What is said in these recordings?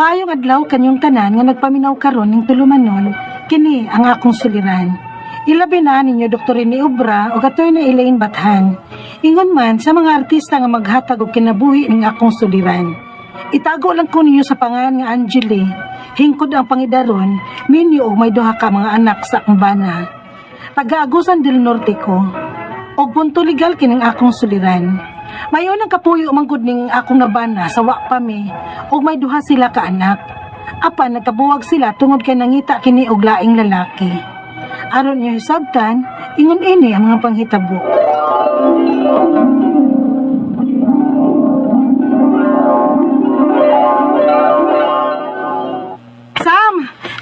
Maayong adlaw kanyong tanan nga nagpaminaw karon ning tulumanon, kini ang akong suliran. Ilabi na ninyo Dr. Rene Obra o Atty. Elaine Bathan. Ingon man sa mga artista nga maghatag og kinabuhi ning akong suliran. Itago lang ko ninyo sa pangalan nga Angeli. Hingkod ang pangidaron, minyo og may duha ka mga anak sa akong bana. Taga-Agusan del Norte ko. Og punto legal kining akong suliran. Mayon ang kapuyo manggod ning akong nabana sa wa pa mi, ug may duha sila ka anak. Apan nagkabuwag sila tungod kay nangita kini og laing lalaki. Aron niyo hisabtan, ingon ini ang mga panghitabo.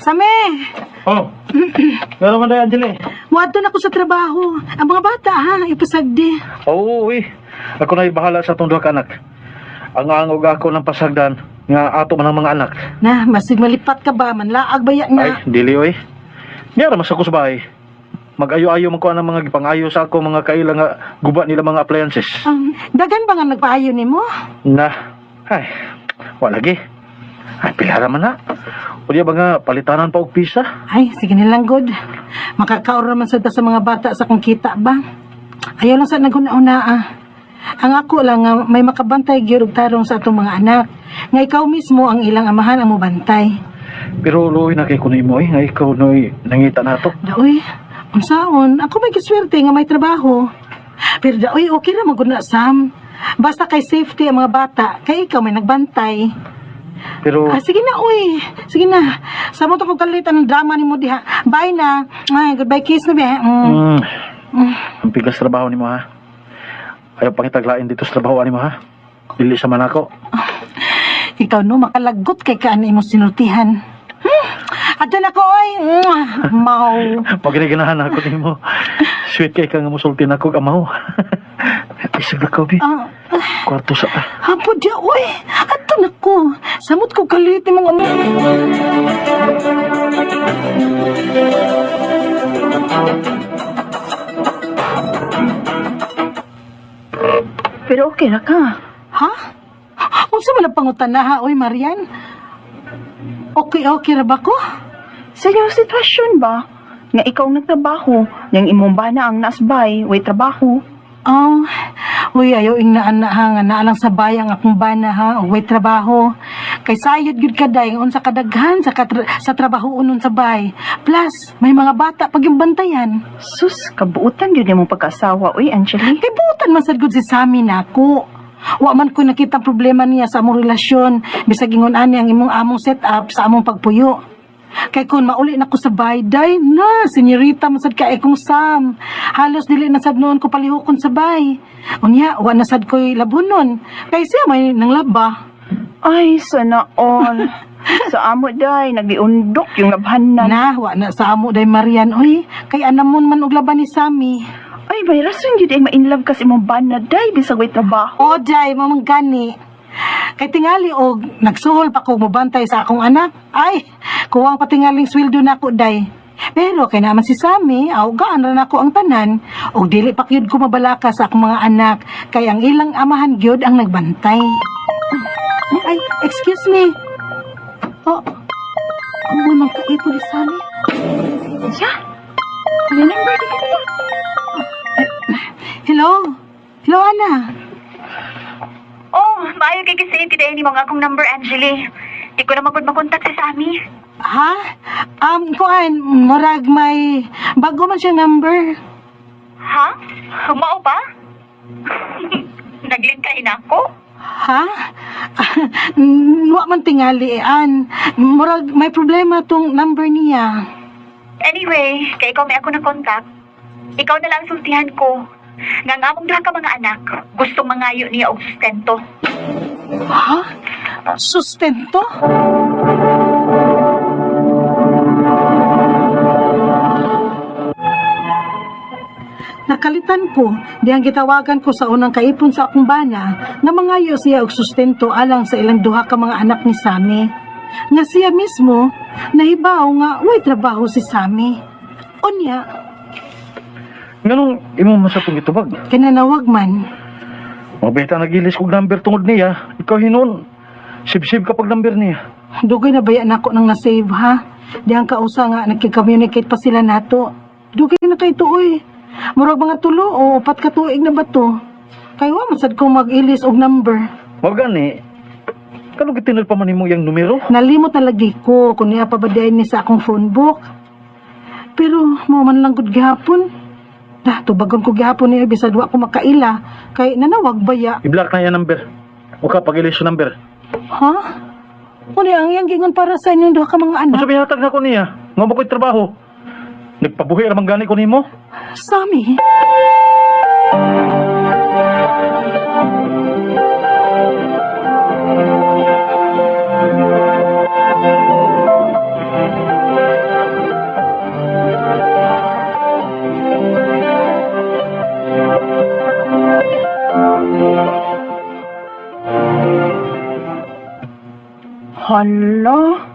Same! Oh, gano'n man tayo, Angeli? Wadto na ko sa trabaho. Ang mga bata ha, ipasagdi. Oo, uy. Ako na ibahala sa itong duha ka anak. Ang angog ako ng pasagdan nga ato man ang mga anak. Na, masig malipat ka ba? Manlaag ba yan Ay, na? dili, oy. Niyara mas ako sa bahay. Mag-ayo-ayo man ko ang mga gipangayo sa ako mga kailang nga guba nila mga appliances. Dagan ba nga nagpaayo ni mo? Na, ay, wala lagi. Ay, pilara man na. O diya ba nga palitanan pa og pisa? Ay, sige nilang good. Makakaor naman sa mga bata sa kong kita ba? Ayaw lang sa naguna-una Ang ako lang nga may makabantay gyud og tarong sa atong mga anak. Nga ikaw mismo ang ilang amahan ang mobantay. Pero luoy na kay kuno imo nga ikaw noy nangita nato. Daoy, unsaon? Ako may kiswerte nga may trabaho. Pero daoy, okay ra magud na Sam. Basta kay safety ang mga bata, kay ikaw may nagbantay. Pero Sige na, uy. Sige na. Sa mo to kong kalitan ng drama ni mo diha. Bye na. Ay, goodbye kiss na biya. ang pigas trabaho nimo ha. Ayaw pangitaglain dito sa trabaho nimo ha. Dili sa man ako. Ikaw no, makalagot kay kaan imong sinultihan. Ato na ko, oy. Mau. Pag ginaganahan ako nimo. Sweet kay ka nga musultin ako amaw. Isip na ko bi. Kwarto sa Hapo dia, uy. Ato na ko. Samot ko kalit ni mga Pero okay na ka. Ha? Unsa man ang pangutana ha, oy Marian? Okay ra ba ko? Sa iyong sitwasyon ba? Nga ikaw nagtrabaho, yang imong bana ang nasbay, way trabaho. Oh, uy, ayaw ingnaan na ha, nga naalang sa bayang akong bana ha, o way trabaho. Kay sayod gud kaday, unsa kadaghan sa trabaho unon sa bay. Plus, may mga bata pag yung bantayan. Sus, kabuutan yun imong pag-asawa, uy, Angeli. Kay buutan man sad gud si Sammy nako. Wa man ko nakita problema niya sa among relasyon, bisag ingon ani ang imong among setup sa among pagpuyo. Kay kun mauli na ko sa bayday na, senyorita man sad kay kong Sam. Halos dili na sad noon ko palihukon sa bay. Unya, wa na sad ko'y labunon. Kay siya may nanglaba. Ay, sana all. Sa amo day, nagliundok yung labhanan. Na, wa na sa amo day Marian. Uy, kay anamon man og laban ni Sammy. Ay, may rason yun ay ma-inlove ka sa imong bana day, bisag way trabaho. O, day, mamang gani. Kay tingali og nagsuhol pa ko mobantay sa akong anak. Ay, kuwang patingaling sweldo nako day. Pero kay naman si Sammy, gaan ra nako ang tanan og dili pa gyud ko mabalaka sa akong mga anak kay ang ilang amahan gyud ang nagbantay. Ay, excuse me. Oh, ano man ka ito ni Sammy? Yeah. Ano number di ka niya? Hello? Hello, Ana? Oh, maayo kay kasi kita ni mga akong number, Angeli. Di ko na magpud makontak si Sammy. Ha? Kuan, murag may bago man siya number. Ha? Mao ba? Naglintay na ako? Ha? Wa man tingali murag may problema tong number niya. Anyway, kay ikaw may ako na kontak. Ikaw na lang sultihan ko. Nga nga mong duha ka mga anak, gustong mangayo niya og sustento. Ha? Sustento? Nakalitan ko, diyang gitawagan ko sa unang kaipon sa akong bana na mangayo siya og sustento alang sa ilang duha ka mga anak ni Sammy. Nga siya mismo, nahibaw nga way trabaho si Sammy. Unya, nganong imo masatong gitubag? kinanawag man. Mabeta nagilis kog number tungod niya. Ikaw hinon. Sib-sib kapag number niya. Dugay na bayan ako nang na-save ha. Diyang kausa nga nagkicommunicate pa sila nato. Dugay na kay tuoy. Murag mga 3 o 4 ka tuig na ba to? Kaya wa masad ko mag-ilis og number. Mao gani. Kano gitinod pa man nimo yang numero? Nalimot na lagi ko kung niya pabadayan ni sa akong phone book. Pero mo man lang gud gihapon. Tubagon ko gihapon niya bisad wa ko makaila kay nanawag baya. I-block na yan number. O ka pag-ilis yung number. Ha? Uli ang iyang gingon para sa inyong duha ka mga anak. Masabi hatag na ko niya. Nga mo ko'y trabaho. Nagpabuhi ramang gani ko nimo. Sami? Hala,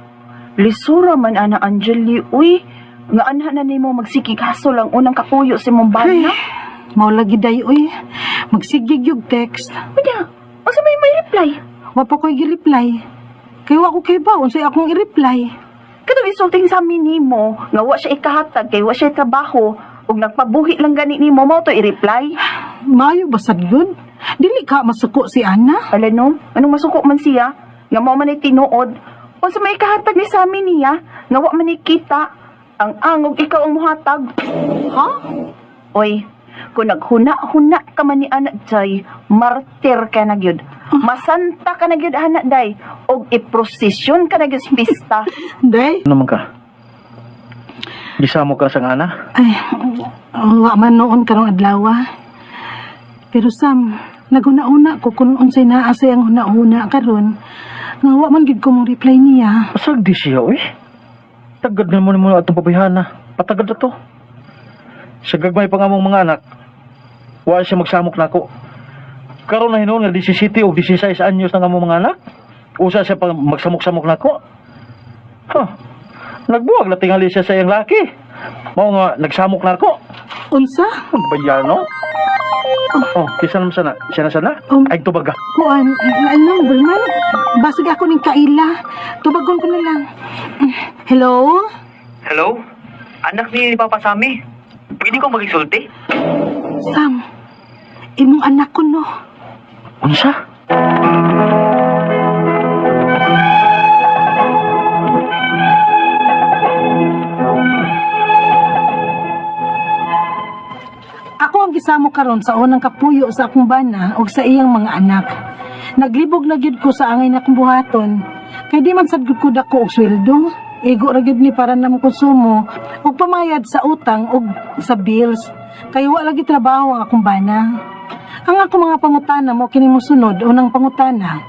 lisura man ana Angeli, uy. Nga anha na nimo magsikig hasol ang unang kapuyo si mong bana. Mao lagi day oy. Magsigig yung text. Unya, asa may reply? Wa pa ko'y gi-reply. Kaya wa ko kay ba unsay akong i-reply. Kadto isulting sa amin nimo nga wa siya ikahatag kay wa siya trabaho ug nagpabuhi lang gani nimo mao to i-reply. Mayo basad yun. Dili ka masuko si Ana. Hala no, anong masuko man siya? Nga mao man ay tinuod. Unsa may ikahatag ni sa amin niya nga wa man kita ang angog ikaw ang muhatag. Ha? Oy, kung naghuna-huna ka man ni anak day, martir ka na gyud. Masanta ka na gyud anak day og iprosesyon ka na gyud sa pista. Day? Ano naman ka? Gisamo ka sa ngana? Ay, wa man noon karong adlaw. Pero Sam, naguna-una ko kung unsay naa say ang huna-huna karon. Nga wa man gid ko mong reply niya. Pasag di siya, uy. Tagad na mo atong pabihana. Patagad na to. Sa gagmay pa nga mong mga anak, wala siya magsamok na ako. Karon na hinon nga 17 o 16 anyos na nga mong mga anak. Usa siya pa magsamok-samok na ako. Nagbuwag na tingali siya sa iyang laki. Mao nga nagsamok na ako. Unsa? Ang bayano? Kisa naman sana. Siya na sana? Ay, tubaga. Kuan, number man. Basig ako ning kaila. Tubagon ko na lang. Hello? Hello? Anak ni Papa Sammy. Pwede ko mag-isulti? Sam, imong anak ko no. Unsa? Ako ang gisamo karon sa unang kapuyo sa akong bana ug sa iyang mga anak. Naglibog na gyud ko sa angay na akong buhaton. Kay di man sad gyud ko dako og sweldo. Igo ra gyud ni para na konsumo ug pamayad sa utang ug sa bills. Kay wa lagi trabaho ang akong bana. Ang akong mga pangutana mo kini mosunod unang pangutana.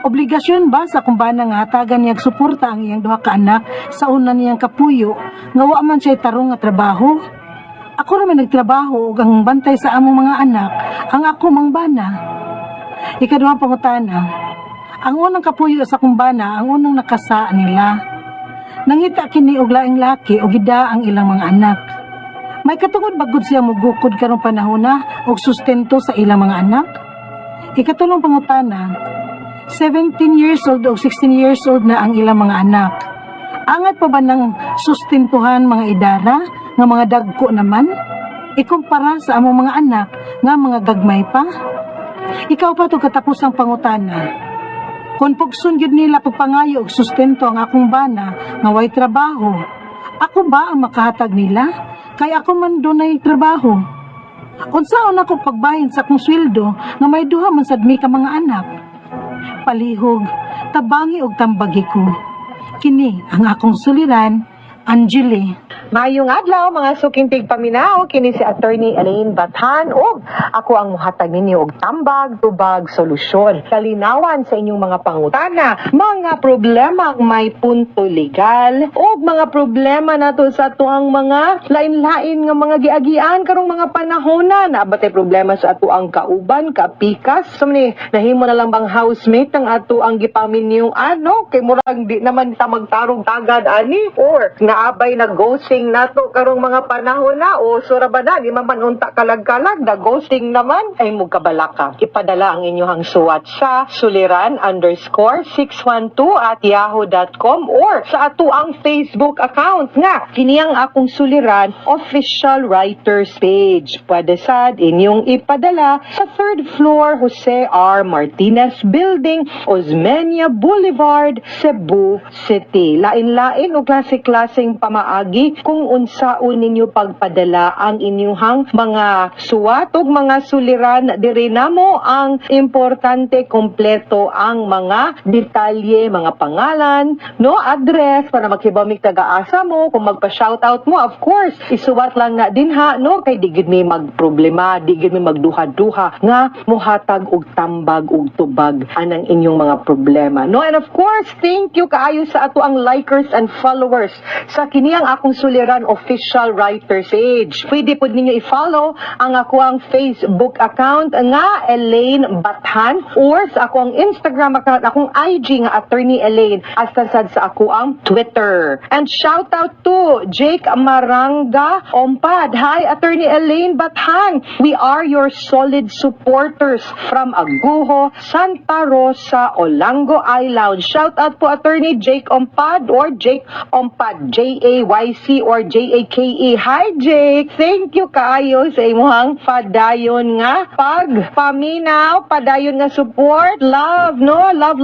Obligasyon ba sa akong bana nga hatagan niyag suporta ang iyang duha ka anak sa una niyang kapuyo nga wa man siya tarong nga trabaho? Ako naman nagtrabaho ug ang bantay sa among mga anak ang ako mang bana. Ikaduhang pangutana. Ang unang kapuyo sa akong bana ang unang nakasa nila. Nangita kini og laing laki o gida ang ilang mga anak. May katungod bagod siya mugukod karong panahon na og sustento sa ilang mga anak. Ikatulong pangutana. 17 years old o 16 years old na ang ilang mga anak. Angat pa ba ng sustentuhan mga idara nga mga dagko naman? Ikumpara sa among mga anak nga mga gagmay pa? Ikaw pa to katapos ang pangutana. Kung pugson gyud nila pagpangayo og sustento ang akong bana nga way trabaho, ako ba ang makahatag nila? Kay ako man dunay trabaho. Unsaon ako pagbahin sa akong sweldo nga may duha man sadmi ka mga anak? Palihog, tabangi og tambagi ko. Kini ang akong suliran, Angeli. Mayong adlaw mga suking tigpaminaw kini si Attorney Elaine Bathan ug ako ang muhatag ninyo og tambag tubag solusyon. Kalinawan sa inyong mga pangutana, mga problema may punto legal ug mga problema nato sa atuang mga lain-lain nga mga giagian karong mga panahona na batay problema sa atuang kauban, kapikas, sumni nahimo na lang bang housemate ng ato ang gipaminyong ano kay murag di naman ta magtarong tagad ani or naabay na ghosting nato karong mga panahon na o sura ba na di man unta kalag-kalag na ghosting naman ay mukabalaka. Ipadala ang inyong suwat sa suliran_612@yahoo.com or sa ato ang Facebook account nga kiniyang akong suliran official writers page. Pwede sad inyong ipadala sa 3rd floor Jose R. Martinez Building, Osmeña Boulevard, Cebu City. Lain-lain o klase-klaseng pamaagi kung unsaon ninyo pagpadala ang inyong mga suwat o mga suliran. Diri namo ang importante kompleto ang mga detalye, mga pangalan, no, address para makibamig taga-asa mo. Kung magpa-shoutout mo, of course, isuwat lang na din ha, no, kay digid may magproblema, digid may magduha-duha nga muhatag og tambag og tubag anang inyong mga problema, no. And of course, thank you kaayo sa ato ang likers and followers sa kiniyang akong suliran official writers page. Pwede pod ninyo i-follow ang ako ang Facebook account nga Elaine Bathan or sa ako ang Instagram account, akong IG nga Attorney Elaine, hasta sad sa ako ang Twitter. And shout out to Jake Maranga Ompad. Hi, Attorney Elaine Bathan. We are your solid supporters from Aguho, Santa Rosa, Olango Island. Shout out po Attorney Jake Ompad or Jake Ompad, Jayc or Jake. Hi Jake, thank you kaayo sa imuhang padayon nga pagpaminaw, padayon nga support, love, no, love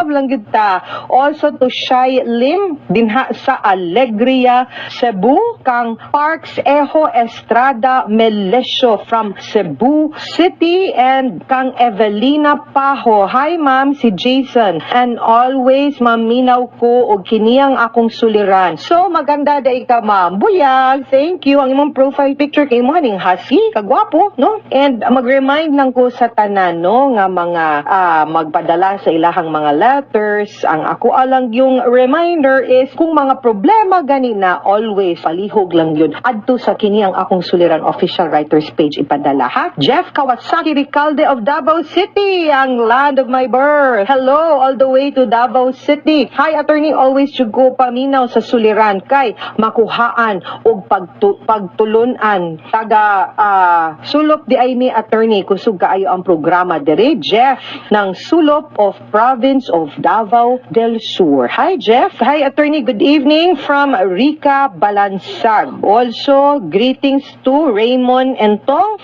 lang gid ta. Also to Shai Lim dinha sa Alegria, Cebu, kang Parks Ejo Estrada Melesio from Cebu City, and kang Evelina Paho. Hi ma'am, si Jason, and always maminaw ko og kiniyang akong suliran. So maganda day ka ma'am, buyag, thank you. Ang imong profile picture kay mo ning husky, kagwapo, no? And mag-remind lang ko sa tanan, no, nga mga magpadala sa ilahang mga letters. Ang ako alang yung reminder is kung mga problema gani na, always palihog lang yun adto sa kiniyang akong suliran official writers page ipadala ha. Jeff Kawasaki Ricalde of Davao City, ang land of my birth. Hello, all the way to Davao City. Hi, attorney, always you go paminaw sa suliran kay makuhaan og pagtulunan taga sulop di ay mi attorney kusog kaayo ang programa dere. Jeff ng Sulop of Province of Davao del Sur. Hi Jeff. Hi attorney, good evening from Rica Balansag. Also greetings to Raymond Entong.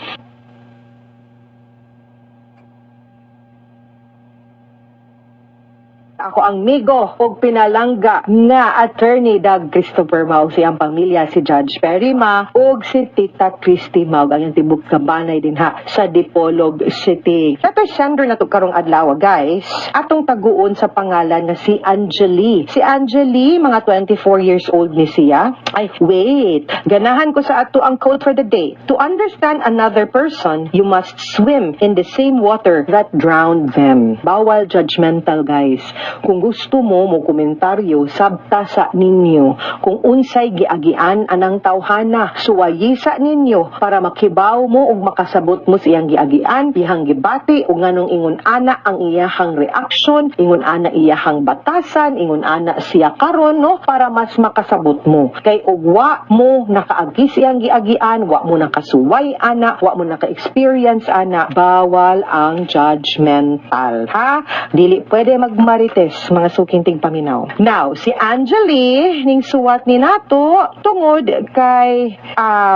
Ako ang migo o pinalangga nga attorney Doug Christopher Maug, siyang pamilya si Judge Perry Ma ug si Tita Christy Maug, ang tibok kabanay din ha sa Dipolog City. Ito sender na to karong adlaw guys, atong taguon sa pangalan na si Angeli. Si Angeli, mga 24 years old ni siya. Ay wait, ganahan ko sa ato ang quote for the day. To understand another person, you must swim in the same water that drowned them. Bawal judgmental guys. Kung gusto mo komentaryo, sabta sa ninyo. Kung unsay giagian anang tawhana, suwayisa ninyo para makibaw mo ug makasabot mo siyang giagian, ihang gibati ug nganong ingon ana ang iyahang reaction, ingon ana iyahang batasan, ingon ana siya karon, no, para mas makasabot mo. Kay ug wa mo nakaagi siyang giagian, wa mo nakasuway ana, wa mo naka-experience ana, bawal ang judgmental ha. Dili pwede magmarites mga sukinting paminaw. Now, si Angeli ning suwat ni nato tungod kay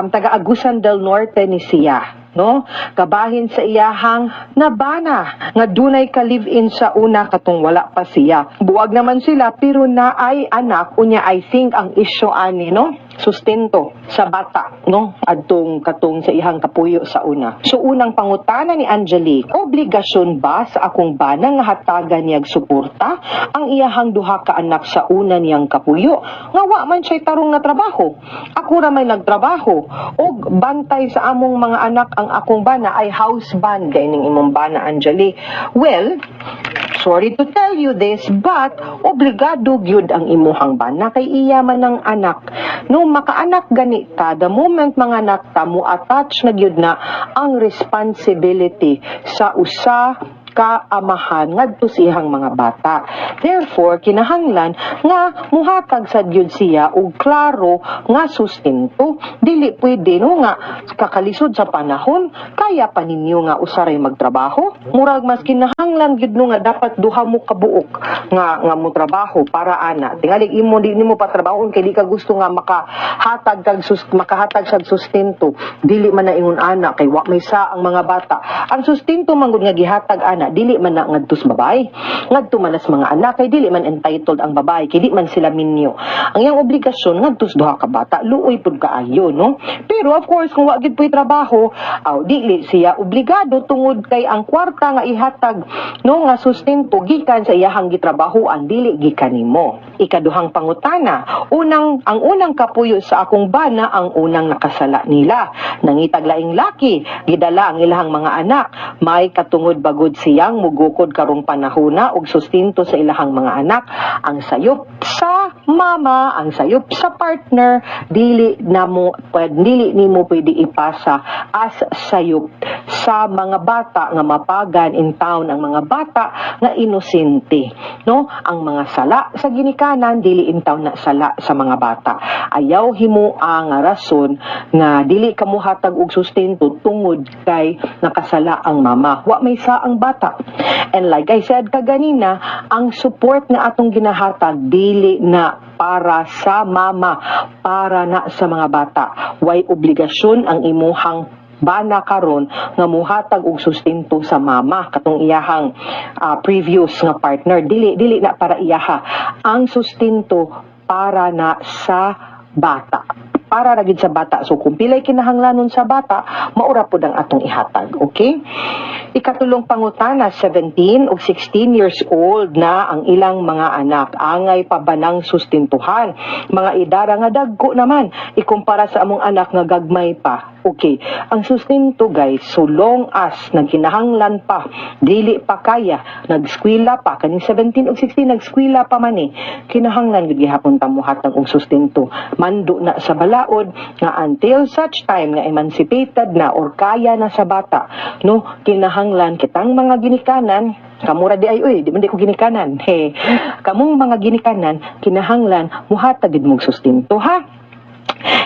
taga Agusan del Norte ni siya, no, kabahin sa iyahang nabana nga dunay ka live-in sa una katong wala pa siya. Buwag naman sila pero na ay anak unya. I think ang issue ani, no, sustento sa bata, no, adtong katong sa ihang kapuyo sa una. So unang pangutana ni Angeli, obligasyon ba sa akong bana nga hatagan niyag suporta ang iyahang duha ka anak sa una niyang kapuyo nga wa man siya tarong na trabaho? Ako ra may nagtrabaho og bantay sa among mga anak. Ang akong bana ay house band ning imong bana Angeli. Well, sorry to tell you this, but obligado gyud ang imuhang bana kay iya man ang anak. No makaanak gani ta, the moment mga anak ta mo attach na gyud na ang responsibility sa usa kaamahan ngadto sa iyang mga bata. Therefore, kinahanglan nga muhatag sa Dios siya og klaro nga sustento. Dili pwede no nga kakalisod sa panahon kaya pa ninyo nga usaray magtrabaho. Murag mas kinahanglan gyud no nga dapat duha mo kabuok nga mo trabaho para ana. Tingali imo di nimo pa trabahon kay di ka gusto nga makahatag sa sustento. Dili man na ingon ana kay wa may sa ang mga bata. Ang sustento man gud nga gihatag ana dili man na ngadto sa babae. Ngadto man sa mga anak kay dili man entitled ang babae kay di man sila minyo. Ang iyang obligasyon ngadto sa duha ka bata luoy pud kaayo no. Pero of course kung wa gid puy trabaho, dili siya obligado tungod kay ang kwarta nga ihatag no nga sustento gikan sa iyahang gitrabahoan dili gikan nimo. Ikaduhang pangutana, ang unang kapuyo sa akong bana ang unang nakasala nila. Nangitag laing laki, gidala ang ilahang mga anak. May katungod bagod siyang mugukod karong panahona og sustento sa ilahang mga anak. Ang sayop sa mama, ang sayop sa partner, dili nimo pwede ipasa as sayop sa mga bata nga mapagan in town ang mga bata nga inosente. No? Ang mga sala sa ginikanan dili in town na sala sa mga bata. Ayaw himo ang rason nga dili ka mohatag og sustento tungod kay nakasala ang mama. Wa may sa ang bata. And like I said kaganina, ang support nga atong ginahatag dili na para sa mama, para na sa mga bata. Way obligasyon ang imuhang bana karon nga muhatag og sustento sa mama katong iyahang previous nga partner dili na para iyaha. Ang sustento para na sa bata. Para ra gid sa bata. So kung pilay kinahanglanon sa bata, maura pud ang atong ihatag, okay? Ikatulong pangutana, 17 o 16 years old na ang ilang mga anak. Angay pa ba ng sustentuhan? Mga idara nga dagko naman ikumpara sa among anak nga gagmay pa. Okay, ang sustento guys, so long as nagkinahanglan pa, dili pa kaya, nagskwela pa, kaning 17 o 16 nagskwela pa man kinahanglan gid gihapon ta mohatag og sustento. Mando na sa balaod nga until such time nga emancipated na or kaya na sa bata, no, kinahanglan kitang mga ginikanan kamura di ay di man di ko ginikanan. Kamong mga ginikanan kinahanglan muhatag gid mog sustento ha.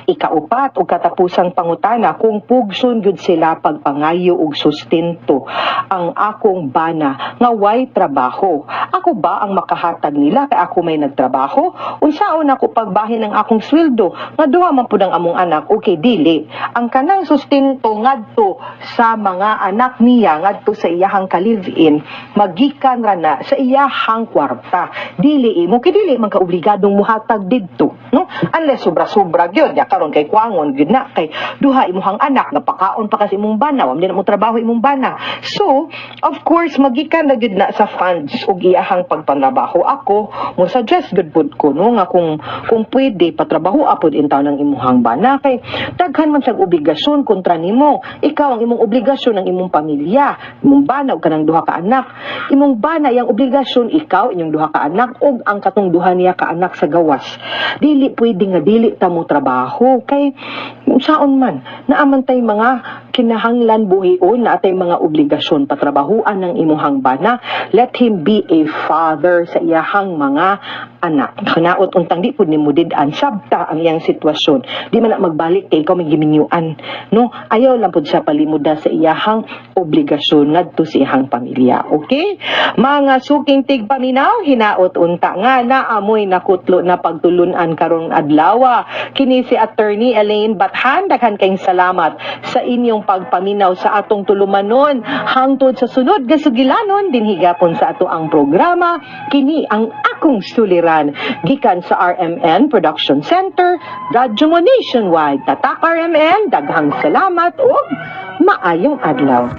Ikaupat og katapusang pangutana kung pugson gyud sila pagpangayo og sustento ang akong bana nga way trabaho. Ako ba ang makahatag nila kay ako may nagtrabaho? Unsaon ako pagbahin ng akong sweldo nga duha man pud ang among anak? Okay, dili. Ang kanang sustento ngadto sa mga anak niya ngadto sa iyahang ka-live-in magikan ra na sa iyahang kwarta. Dili mo kay dili man ka obligadong muhatag didto, no? Unless sobra-sobra gyud ya karon kay kuangon gyud na kay duha imuhang anak napakaon pa kasi imong bana wa man mo trabaho imong bana. So of course magikan na gyud na sa funds ug iyahang pagpantrabaho. Ako mo suggest gud pud ko no nga kung pwede patrabaho apod in taon ng imuhang bana kay daghan man sa obligasyon kontra nimo. Ikaw ang imong obligasyon ang imong pamilya, imong bana ug kanang duha ka anak. Imong bana yang obligasyon ikaw inyong duha ka anak ug ang katong duha niya ka anak sa gawas. Dili pwede nga dili ta mo trabaho kay saon man naamantay mga kinahanglan buhion na atay mga obligasyon patrabahuan ng imuhang bana. Let him be a father sa iyahang mga anak. Kanaot untang di pud nimo did-an sabta ang iyang sitwasyon. Di man na magbalik kay ikaw may giminyuan, no? Ayaw lang pud sa palimuda sa iyahang obligasyon ngadto sa iyahang pamilya. Okay? Mga suking tigpaminaw, hinaot unta nga naamoy nakutlo na pagtulunan karong adlaw. Kini si Attorney Elaine Bathan, daghan kayong salamat sa inyong pagpaminaw sa atong tulumanon. Hangtod sa sunod gasugilanon din higapon sa ato ang programa. Kini ang akong suliran gikan sa RMN Production Center, Radyo mo Nationwide. Tatak RMN, daghang salamat ug maayong adlaw.